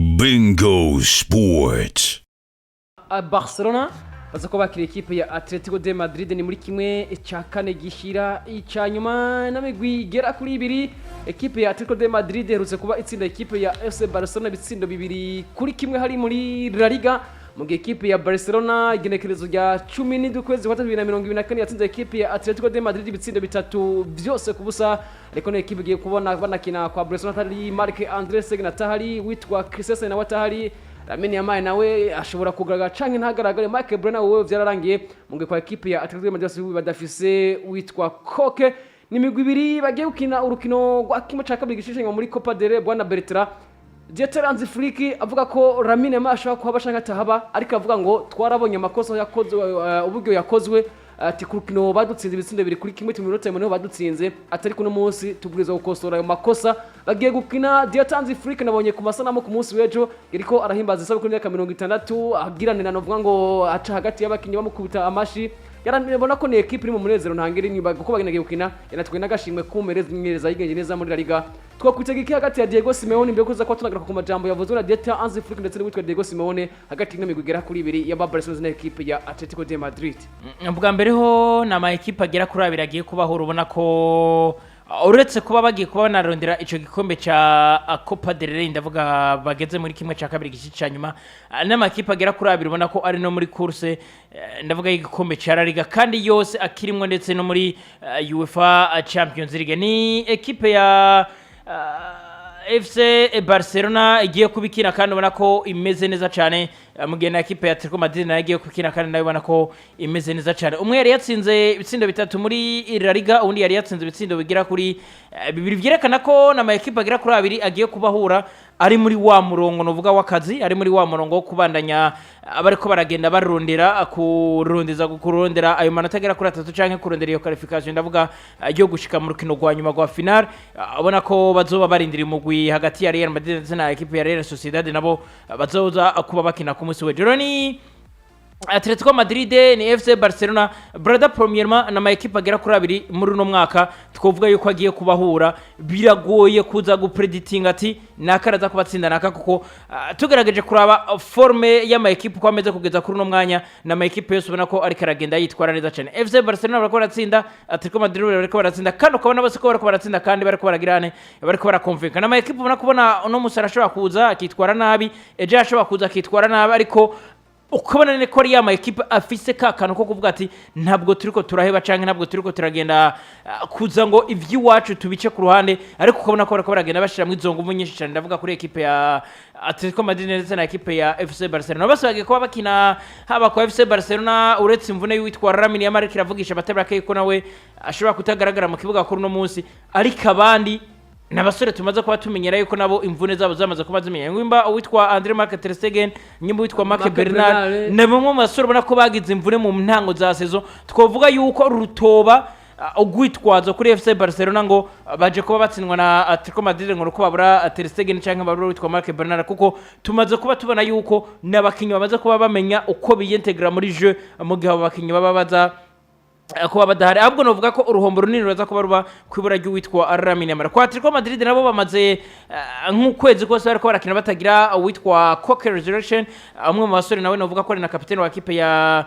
Bingo Sport. Barcelona baza ko bakira ikipe ya Atletico de Madrid ni muri kimwe cya kane gishira icya nyuma n'amigwi gera kuri ibiri. Ekipe ya Atletico de Madrid herutse kuba itsinda ekipe ya FC Barcelona bitsindo bibiri kuri kimwe hari muri La Liga. Mu gihe ekipe ya Barcelona igenekerezo rya 17 kwezi kwa 2024 yatsinze ekipe ya Atletico de Madrid ibitsindo bitatu byose ku busa. Ariko ne ekipe igiye kubona banakina kwa Barcelona tari Marc André Segna tahari witwa Christensen na watahari Lamine Yamal nawe ashobora kugaragara canke ntagaragare. Michael Brena wewe vyararangiye mu gihe kwa ekipe ya Atletico de Madrid badafise witwa Koke. Ni migwi ibiri bagiye gukina urukino rwa kimwe ca kabiri gishishanywa muri Copa del Rey. Bwana Bertrand Dieter Hans Flick avuga ko Lamine Yamal ashaka kuhaba canke atahaba, ariko avuga ngo twarabonye amakosa yakozwe uburyo yakozwe ati kurukino badutsinze ibitsindo biri kuri kimwe tuminota niho badutsinze atari kuno munsi tubwirizwa gukosora ayo makosa. Bagiye gukina Dieter Hans Flick nabonye ku masanamu ku munsi w'ejo iriko arahimbaza isabukuru y'imyaka 60 agiranira novuga ngo aca hagati y'abakinyi bamukubita amashi. Yaranibona ko ni equipe iri mu munezero ntangire niba kuko bagiye gukina yanatwe n'agashimwe kumereza yigenje neza muri La Liga. Twakwitega iki hagati ya Diego Simeone mbere kuza ko tunagaruka ku majambo yavuzwe na Dieter Hans Flick ndetse n'uwitwa Diego Simeone hagati y'imigwi gera kuri ibiri ya Barcelona na equipe ya Atletico de Madrid. Bwa mbere ho na ma equipe agera kuri abiri agiye kubaho urubona ko uretse kuba bagiye kuba banarondera ico gikombe ca Copa del Rey ndavuga bageze muri kimwe ca kabiri gici nyuma n'amakipe agera kuri abiri ubona ko ari no muri course ndavuga igikombe ca La Liga kandi yose akirimwe ndetse no muri UEFA Champions League. Ni equipe ya FC Barcelona igiye kubikina kandi ubona ko imeze neza cyane. Mugena equipe ya Atletico Madrid nayo igiye kubikina kandi nayo ubona ko imeze neza cyane. Umwe yari yatsinze ibitsindo bitatu muri La Liga, undi yari yatsinze ibitsindo bigira kuri bibiri, byerekana ko na ma equipe agera kuri abiri agiye kubahura ari muri wa murongo novuga wakazi, ari muri wa murongo wo kubandanya abariko baragenda barondera kurondera ayo manota agera kuri 3 canke kurondera iyo qualification ndavuga yo gushika mu rukino rwa nyuma rwa final. Abona ko bazoba barindira umugwi hagati ya Real Madrid ndetse na equipe ya Real Sociedad nabo bazoza kuba bakina ku munsi w'ejo. Ni Atletico Madrid ni FC Barcelona brother premièrement na ma equipe agera kuri abiri muri no mwaka twovuga yuko agiye kubahura biragoye kuza gupreditinga ati nakaraza kubatsinda naka kuko tugerageje kuraba forme ya ma equipe ko ameze kugeza kuri no mwanya na ma equipe yose ubona ko ari karagenda yitwara neza cyane. FC Barcelona barako baratsinda, Atletico Madrid barako baratsinda kandi ukabona bose ko barako baratsinda kandi barako baragirane barako barakonfika na ma equipe ubona kubona no musara ashobora kuza akitwara nabi, eje ashobora kuza akitwara nabi, ariko ukabona ne ko ari ya ma equipe afise kakano ko kuvuga ati ntabwo turiko turaheba canke ntabwo turiko turagenda kuza ngo ivy'iwacu tubice ku ruhande, ariko ukabona ko barako baragenda bashira mu izongo nyinshi cyane ndavuga kuri equipe ya Atletico Madrid ndetse na equipe ya FC Barcelona. Bose bagiye kuba bakina haba kwa FC Barcelona uretse imvune y'uwitwa Lamine Yamal kiravugisha batebra ko nawe ashobora kutagaragara mu kibuga kuri no munsi, ariko abandi n'abasore tumaze kuba tumenyera yuko nabo imvune zabo zamaze kuba zimenya. Ngwimba uwitwa André Marc Ter Stegen, nyimba uwitwa Marc Bernard na bamwe mu basore ubona ko bagize imvune mu ntango za saison. Twovuga yuko rutoba ugwitwazo kuri FC Barcelona ngo baje kuba batsindwa na Atletico Madrid ngo ruko babura Ter Stegen canke babura uwitwa Marc Bernard, kuko tumaze kuba tubona yuko n'abakinyi bamaze kuba bamenya uko biyentegra muri jeu mu gihe abakinyi baba baza kuba badahari. Ahubwo novuga ko uruhombo runini ruza kuba ruba kwibura ry'uwitwa Lamine Yamal. Kwa Atletico Madrid nabo bamaze nk'ukwezi kose bariko barakina batagira uwitwa Koke Resurrection, amwe mu basore nawe novuga ko ari na kapiteni wa equipe ya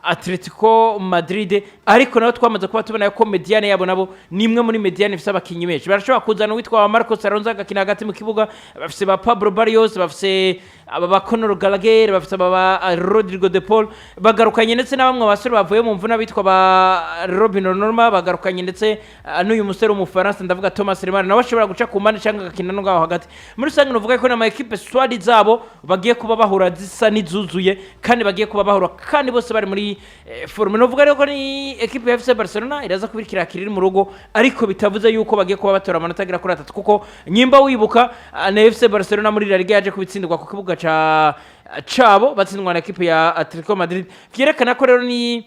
Atletico Madrid, ariko nawe twamaze kuba tubona ko mediane yabo nabo nimwe muri mediane ifise abakinyi benshi. Barashobora kuzana uwitwa Marcos Alonso agakina hagati mu kibuga, bafise ba Pablo Barrios, bafise aba ba Conor Gallagher, bafise aba Rodrigo de Paul, bagarukanye ndetse na bamwe basore bavuye mu mvuna bitwa ba Robin Norma, bagarukanye ndetse n'uyu musore w'umufaransa ndavuga Thomas Lemar nawe ashobora guca ku mpande cyangwa agakina no ngaho hagati. Muri sange novuga ko na ma equipe swadi zabo bagiye kuba bahura zisa nizuzuye kandi bagiye kuba bahura kandi bose bari muri forme. Novuga rero ko ni equipe ya FC Barcelona iraza kubirikira kiriri mu rugo, ariko bitavuze yuko bagiye kuba batora amanota agira kuri 3 kuko nyimba wibuka na FC Barcelona muri La Liga yaje kubitsindirwa ku kibuga cabo batsindwa na equipe ya Atletico Madrid. Vyerekana ko rero ni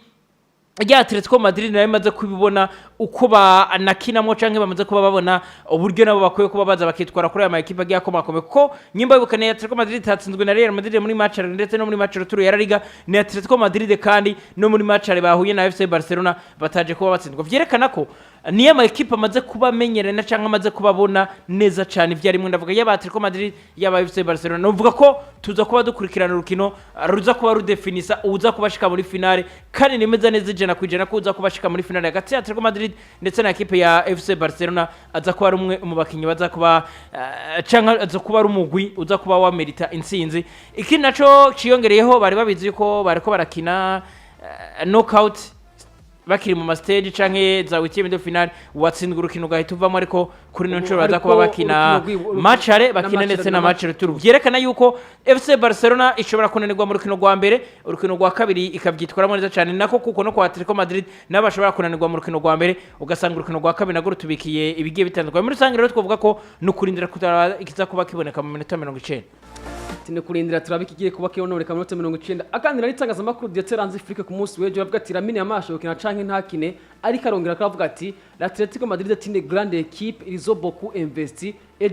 ya Atletico Madrid nayo imaze kubibona uko banakinamo canke bamaze kuba babona uburyo nabo bakwiye kuba baza bakitwara kuri aya makipe agiye akomakomeye kuko nyimba yibukane Atletico Madrid itatsinzwe na Real Madrid muri match ndetse no muri match retour ya La Liga ni Atletico Madrid kandi no muri match bahuye na FC Barcelona bataje kuba batsindwa vyerekana ko niyo amakipe amaze kuba amenyerana canke amaze kubabona neza cyane ivyarimo ndavuga yaba Atletico Madrid yaba FC Barcelona novuga ko tuza kuba dukurikirana urukino ruza kuba rudefinisa uza kubashika muri finale kandi nimeza neza ijana kwijana ko uza kubashika muri finale hagati ya Atletico Madrid ndetse na equipe ya FC Barcelona aza kuba ari umwe mu bakinyi baza kuba canke aza kuba ari umugwi uza kuba wamerita intsinzi iki naco ciyongereyeho bari babizi ko bariko barakina knockout bakiri mu stage canke za weekend de finale watsindwa urukino gahita uvamo ariko kuri no nshuro baza kuba bakina matchare bakina ndetse na match retour byerekana yuko FC Barcelona ishobora kunanirwa mu rukino rwa mbere urukino rwa kabiri ikabyitwaramo neza cyane nako kuko no kwa Atletico Madrid nabashobora kunanirwa mu rukino rwa mbere ugasanga urukino rwa kabiri nago rutubikiye ibigiye bitandukanye muri rusange rero twavuga ko no kurindira kutara ikiza kuba kiboneka mu minota 90 tine kurindira turabika igiye kuba kiboneka mu minota 90 akandira n'itangazamakuru Dieteranze Afrique ku munsi wejo bavuga ati Lamine Yamasho kina canke ntakine ariko arongera akavuga ati l'Atletico Madrid est une grande équipe ils ont beaucoup investi et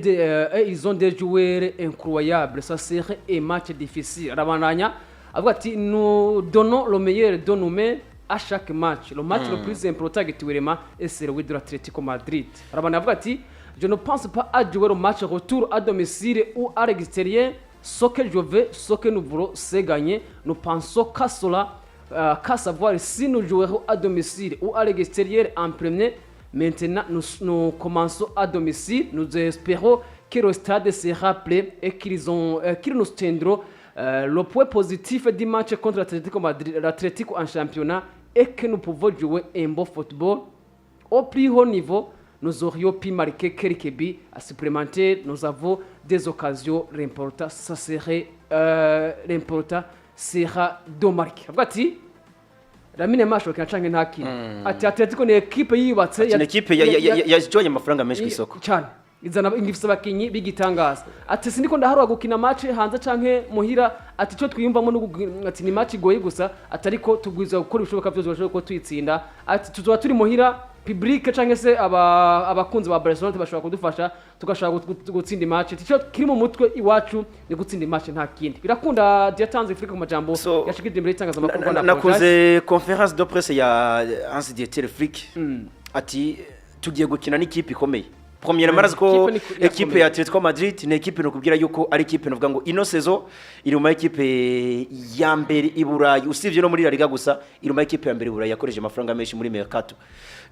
ils ont des joueurs incroyables ça serait un match difficile arabananya avuga ati nous donnons le meilleur de nous-mêmes à chaque match le match le plus important actuellement est celui de l'Atletico Madrid arabananya avuga ati je ne pense pas à jouer le match retour à domicile ou à l'extérieur ce que je veux, ce que nous voulons, c'est gagner. Nous pensons qu'à cela, qu'à savoir si nous jouerons à domicile ou à l'extérieur en premier. Maintenant, nous commençons à domicile. Nous espérons que le stade sera plein et qu'ils nous tiendront le point positif du match contre l'Atlético Madrid, l'Atlético en championnat et que nous pouvons jouer un bon football au plus haut niveau. Nous aurions pu marquer quelques buts supplémentaires. Nous avons des occasions. L'important, ça serait l'important sera de marquer. Ati Lamine Yamasho kanacanga ntakina. Ati Atletico ni equipe yibatse ya equipe yajoye amafaranga menshi kwisoko. Cyane. Izana ingifisa bakinyi bigitangaza. Ati sindiko ndaharwa gukina match hanze canke muhira ati cyo twiyumvamo ati ni match goye gusa atariko tugwiza gukora ibishoboka byose bashobora ko twitsinda. Ati tuzoba turi muhira public canke se abakunzi ba Barcelona bashobora kudufasha tugashaka gutsinda match icyo kiri mu mutwe iwacu ni gutsinda match nta kindi birakunda Dieteranze Afrique mu majambo yashikije imbere itangazamakuru Rwanda nakuze conference de presse ya Hans Dieter Flick ati tugiye gukina n'ikipe ikomeye première marazi ko equipe ya Atletico Madrid ni equipe no kubwira yuko ari equipe novuga ngo ino saison iri mu equipe ya mbere i Burayi usivye no muri La Liga gusa iri mu equipe ya mbere i Burayi yakoreje amafaranga menshi muri mercato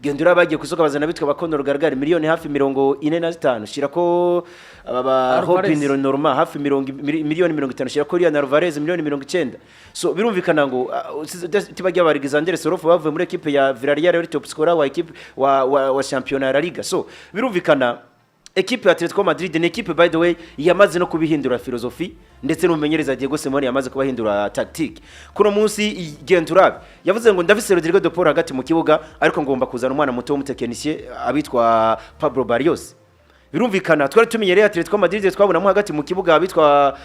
gendura bagiye kusoka bazana bitwa bakondoro garagari miliyoni hafi 45 shirako aba Hopiniro normal hafi miliyoni 50 shirako Rian Alvarez miliyoni 90 so birumvikana ngo tibajya ba Alexander Sorof bavuye muri equipe ya Villarreal ari top scorer wa equipe wa championnat ya La Liga so birumvikana equipe ya Atletico Madrid ni equipe by the way yamaze no kubihindura philosophy ndetse n'umumenyereza Diego Simeone yamaze kubahindura tactique kuno munsi Genturabe yavuze ngo ndafise Rodrigo de Paul hagati mu kibuga ariko ngomba kuzana umwana muto w'umutekinisiye abitwa Pablo Barrios birumvikana twari tumenyereye Atletico Madrid twabonamo hagati mu kibuga abitwa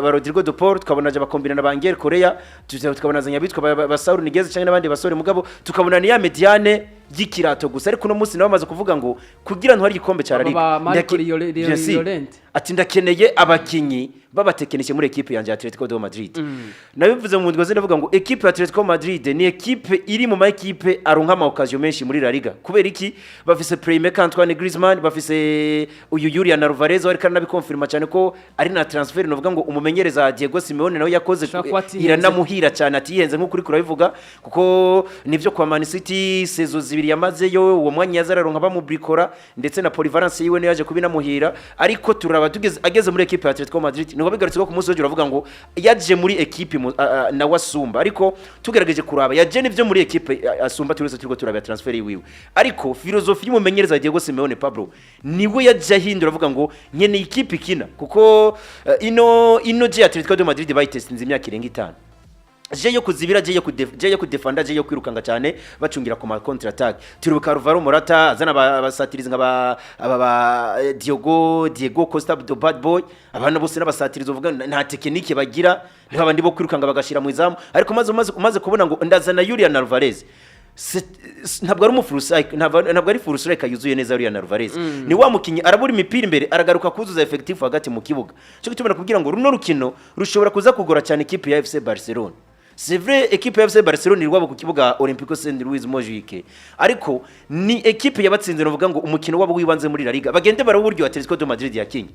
Rodrigo de Paul tukabona aje bakombinana ba Angel Correa tukabona azanya bitwa ba Saul Niguez cyangwa n'abandi basore mugabo tukabona ni ya mediane y'ikirato gusa ariko no munsi nawe bamaze kuvuga ngo kugira ntwari igikombe cya La Liga ati ndakeneye abakinyi babatekinisiye muri equipe yanje Atletico de Madrid nabivuze mu ndwaze ndavuga ngo equipe ya Atletico Madrid ni equipe iri mu ma equipe aronka ama occasion menshi muri La Liga kubera iki bafise playmaker Antoine Griezmann bafise uyu Julian Alvarez wari kana bikonfirma cyane ko ari na transfer novuga ngo umumenyereza Diego Simeone nawe yakoze iranamuhira cyane ati yenze nko kuri kurabivuga kuko nivyo kwa Man City sezo zibiri yamazeyo uwo mwanya yazararonka bamubrikora ndetse na polyvalence yiwe ne yaje kubinamuhira ariko turaba tugeze ageze muri equipe ya Atletico Madrid niko bigarutse ko ku munsi w'ejo uravuga ngo yaje muri equipe na wasumba ariko tugerageje kuraba yaje nivyo muri equipe asumba turese turiko turaba transfer yiwe ariko philosophy y'umumenyereza Diego Simeone Pablo niwe yaje ahindura avuga ngo nyene equipe ikina kuko ino je Atletico de Madrid bayitestinze imyaka irenga 5 je yo kuzibira je yo kudefenda je yo kwirukanga cyane bacungira ku ma counter attack turibuka Alvaro Morata azana abasatirizi aba Diego Costa do bad boy abana bose n'abasatirizi uvuga nta tekinike bagira n'abandi bo kwirukanga bagashira mu izamu ariko maze kubona ngo ndazana Julian Alvarez ntabwo ari umufurusayika ntabwo ari furusayika yuzuye neza Julian Alvarez ni wa mukinyi arabura imipira imbere aragaruka kuzuza effective hagati mu kibuga cyo gituma kugira ngo runo rukino rushobora kuza kugora cyane ikipe ya FC Barcelona. C'est vrai equipe ya FC Barcelona irwabo ku kibuga Olympico Saint Louis Mojique ariko ni equipe yabatsinze novuga ngo umukino wabo wibanze muri La Liga bagende baraburyo Atletico de Madrid yakinye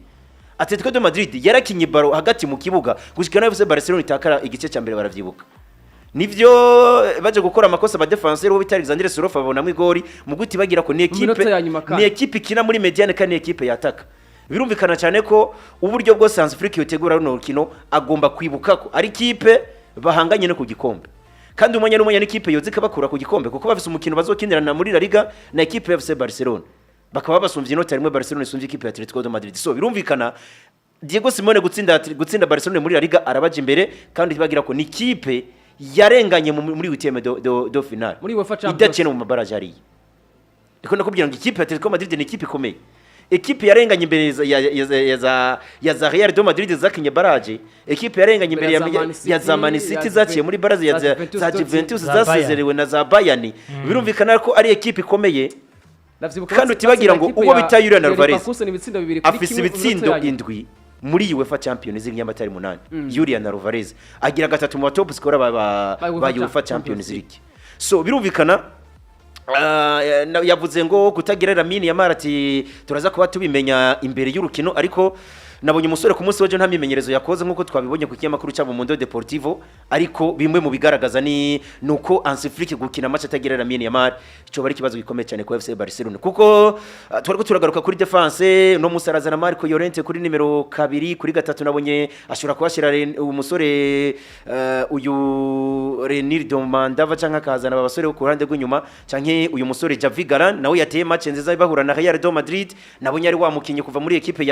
Atletico de Madrid yarakinye baro hagati mu kibuga gushika na FC Barcelona itakara igice cya mbere baravyibuka nivyo baje gukora amakosa ba defenseur wo bita Alexandre Sorof babona mu igori mu guti bagira ko ni equipe ikina muri mediane kandi equipe yataka birumvikana cyane ko uburyo bwo Sans Afrique yotegura runo rukino agomba kwibuka ko ari equipe bahanganye no ku gikombe kandi umanya n'ikipe yozika bakura ku gikombe kuko bafise umukino bazokinirana muri La Liga na equipe ya FC Barcelona bakaba basumvye inota rimwe Barcelona isumvye equipe ya Atletico de Madrid so birumvikana Diego Simeone gutsinda Barcelona muri La Liga arabaje imbere kandi bagira ko ni equipe yarenganye muri huitième do final muri UEFA Champions idakina mu mabaraje ari ndiko nakubwira ngo equipe ya Atletico Madrid ni equipe ikomeye equipe yarenganye imbere ya Real de Madrid zakinye baraje equipe yarenganye imbere ya Man City zaciye muri baraje ya Juventus zasezerewe na za Bayern birumvikana ko ari equipe ikomeye kandi utibagira ngo ubwo bita Julian Alvarez afise ibitsindo indwi muri UEFA Champions League y'amatari 8 Julian Alvarez agira gatatu mu top scorer ba UEFA Champions League so birumvikana yavuze ngo kutagira Lamine Yamal ati turaza kuba tubimenya imbere y'urukino ariko nabonye umusore ku munsi w'ejo nta mimenyerezo yakoze nkuko twabibonye ku kinyamakuru cyabo Mundo Deportivo ariko bimwe mu bigaragaza ni nuko Hansi Flick gukina match atagira Lamine Yamal cyo bari kibazo gikomeye cyane ku FC Barcelona kuko twariko turagaruka kuri defense no musarazana Marco Llorente kuri nimero 2 kuri 3 nabonye ashobora kubashira umusore uyu Renildo Mandava canka kazana abasore ku ruhande rw'inyuma canke uyu musore Javi Garan nawe yateye match nziza bahura na Real de Madrid nabonye ari wa mukinyi kuva muri equipe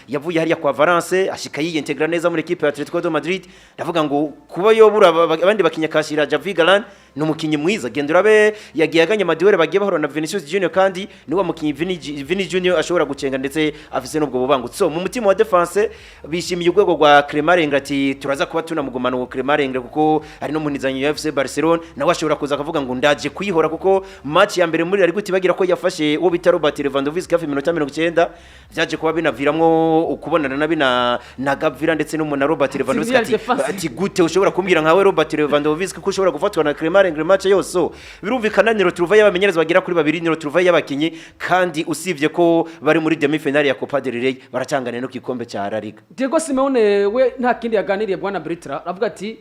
yavuye hariya kwa Valence ashika yintegra neza muri equipe ya Atletico de Madrid ndavuga ngo kuba yobura abandi bakinya kashira Javi Garan no mukinyi mwiza gendura be yagiye aganya maduere bagiye bahora na Vinicius Junior kandi ni wa mukinyi Vini Junior ashobora gucenga ndetse afise n'ubwo bubangutso so mu mutima wa defense bishimiye urwego rwa Cremarenga ati turaza kuba tunamugumana uwo Cremarenga kuko ari no munizanyo ya FC Barcelona nawe ashobora kuza kavuga ngo ndaje kuyihora kuko match ya mbere muri ari gutibagira ko yafashe wo bita Robert Lewandowski hafi minota 90 byaje kuba binaviramwo ukubonana nabi na Gavira ndetse no na Robert Lewandowski ati gute ushobora kumbwira nkawe Robert Lewandowski ko ushobora gufatwa na Cremarenga match yose so birumvikana niro turuva y'abamenyereza bagira kuri babiri niro turuva y'abakinyi kandi usivye ko bari muri demi finale ya Copa del Rey baracangana no kikombe cya La Liga. Diego Simeone we nta kindi yaganiriye bwana Britra avuga ati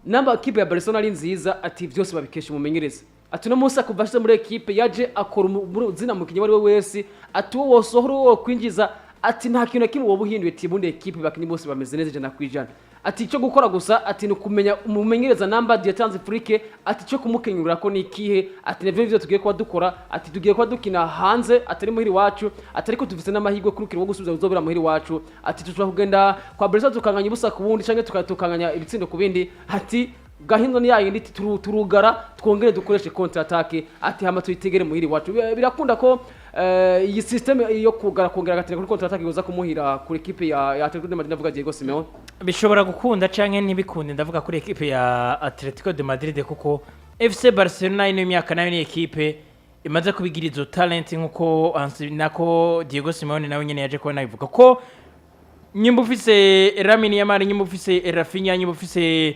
namba equipe ya Barcelona ari nziza ati byose babikesha umumenyereza ati no musa kuvashije muri equipe yaje akora zina mukinyi wari we wese ati wo wosohora wo kwinjiza ati nta kintu kimwe wo buhinduye timu ndi equipe bakinyi bose bameze neza jana kwijana ati cyo gukora gusa ati no kumenya umumenyereza namba ya Hansi Flick ati cyo kumukenyura ko nikihe ati nevyo byo tugiye kwa dukora ati tugiye kwa dukina hanze atari muhiri wacu ati ariko tuvise n'amahirwe kurukira wo gusubiza uzobera muhiri wacu ati tushobora kugenda kwa Barcelona tukanganya ubusa ku bundi canke tukatukanganya ibitsindo ku bindi ati gahindo ni yayindi turugara twongere dukoreshe counter attack ati hama tuyitegere muhiri wacu birakunda ko iyi system yo kongera gatera kuri counter attack yoza kumuhira kuri equipe ya Atletico de Madrid ndavuga Diego Simeone bishobora gukunda canke ntibikunde ndavuga kuri equipe ya Atletico de Madrid kuko FC Barcelona ino myaka nayo ni equipe imaze kubigiriza talent nkuko nako Diego Simeone nawe nyene yaje kubona ivuga ko nyimba ufise Lamine Yamal nyimba ufise Rafinha nyimba ufise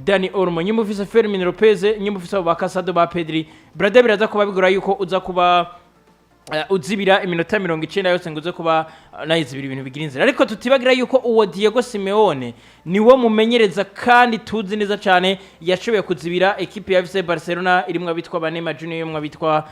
Dani Olmo nyimba ufise Fermin Lopez nyimba ufise Bakasado ba Pedri brother biraza kuba bigura yuko uza kuba uzibira iminota 90 yose nguze kuba nayizibira ibintu bigira inzira ariko tutibagira yuko uwo Diego Simeone niwo mumenyereza kandi tuzi neza cyane yashoboye kuzibira equipe ya FC Barcelona irimwe abitwa Neymar Junior yimwe abitwa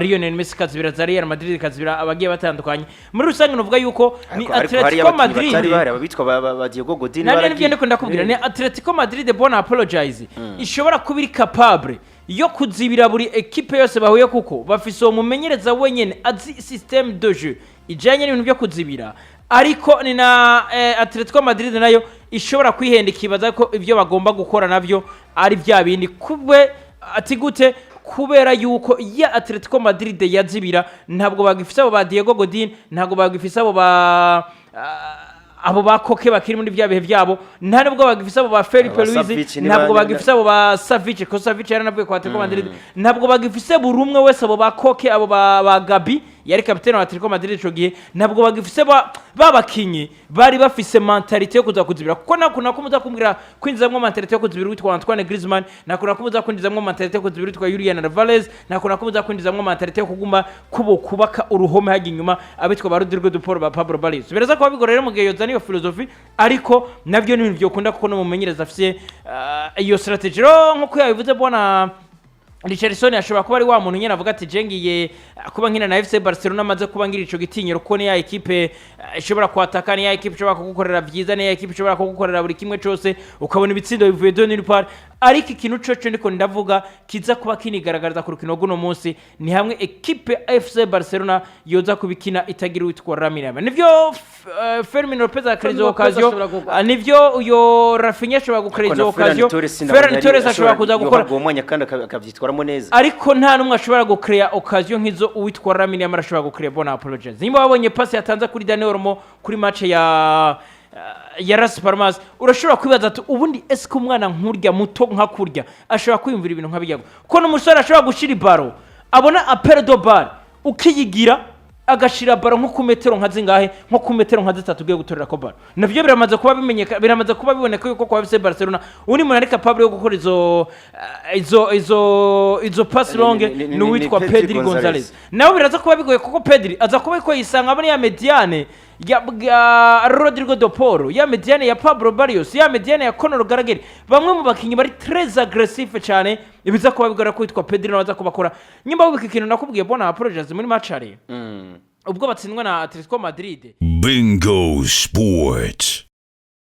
Lionel Messi kazibira za Real Madrid kazibira abagiye batandukanye muri rusange novuga yuko ni Atletico Madrid bari abitwa ba Diego Godin baragiye niko ndakubwira ni Atletico Madrid bona apologize ishobora kubiri capable yo kuzibira buri equipe yose bahuye kuko bafise uwo mumenyereza wenyene azi système de jeu ijanye n'ibintu byo kuzibira ariko ni na Atletico Madrid nayo ishobora kwihenda ikibaza ko ibyo bagomba gukora navyo ari bya bindi kube ati gute kubera yuko ya Atletico Madrid yazibira ntabwo bagifisa abo ba Diego Godin ntabwo bagifisa abo bakoke bakiri muri bya bihe byabo nta nubwo bagifisa abo ba Felipe Luis ntabwo bagifisa abo ba Savic ko Savic yaranavuye kwa Atletico Madrid ntabwo bagifise burumwe wese abo bakoke abo ba Gabi yari kapiteni wa Atletico Madrid ico gihe ntabwo bagifise babakinyi bari bafise mentalite yo kuza kuzibira kuko nakuna kumuza kumbwira kwinjizamwe mentalite yo kuzibira witwa Antoine Griezmann nakuna kumuza kwinjizamwe mentalite yo kuzibira witwa Julian Alvarez nakuna kumuza kwinjizamwe mentalite yo kuguma kubaka uruhome haje inyuma abitwa ba Rodrigo de Paul ba Pablo Barrios bireza ko babigora rero mu gihe yozana iyo philosophy ariko navyo ni ibintu byo kunda kuko no mumenyereza afise iyo strategy ro nko yabivuze bwana Richarlison ashobora kuba ari wa muntu nyene avuga ati jengiye kuba nkina na FC Barcelona maze kuba ngira ico gitinyiro ko ni ya equipe ishobora kwataka ni ya equipe ishobora kugukorera vyiza ni ya equipe ishobora kugukorera buri kimwe cyose ukabona ibitsindo bivuye do ni part ariko ikintu coco ndiko ndavuga kiza kuba kinigaragariza ku rukino guno munsi ni hamwe equipe FC Barcelona yoza kubikina itagira witwa Lamine Yamal nivyo Fermin Lopez akarizo occasion nivyo uyo Rafinha ashobora gukarizo occasion Ferran Torres ashobora kuza gukora umwanya kandi akavyitwaramo neza ariko nta numwe ashobora gukrea occasion nkizo uwitwa Lamine Yamal ashobora gukrea bona apologies nimba wabonye pass yatanze kuri Daniel Olmo kuri match ya Las Palmas urashobora kwibaza ati ubundi eske umwana nkurya muto nkakurya ashobora kwiyumvira ibintu nkabijyago ko n'umusore ashobora gushira baro abona appel do bar ukiyigira agashira baro nko ku metero nka zingahe nko ku metero nka 3 ugiye gutorera ko baro navyo biramaze kuba bimenyeka biramaze kuba biboneka yuko kwa FC Barcelona uri muntu ari capable yo gukora izo pass longue ni witwa Pedri Gonzalez nawe biraza kuba bigoye kuko Pedri aza kuba ko yisanga abone ya mediane ya Rodrigo de Paul ya mediane ya Pablo Barrios ya mediane ya Conor Gallagher bamwe mu bakinyi bari très agressif cyane ibiza kuba bigora ko witwa Pedri naza kubakora nyimba wubika ikintu nakubwiye bona apologize muri match ari ubwo batsindwa na Atletico Madrid Bingo Sport.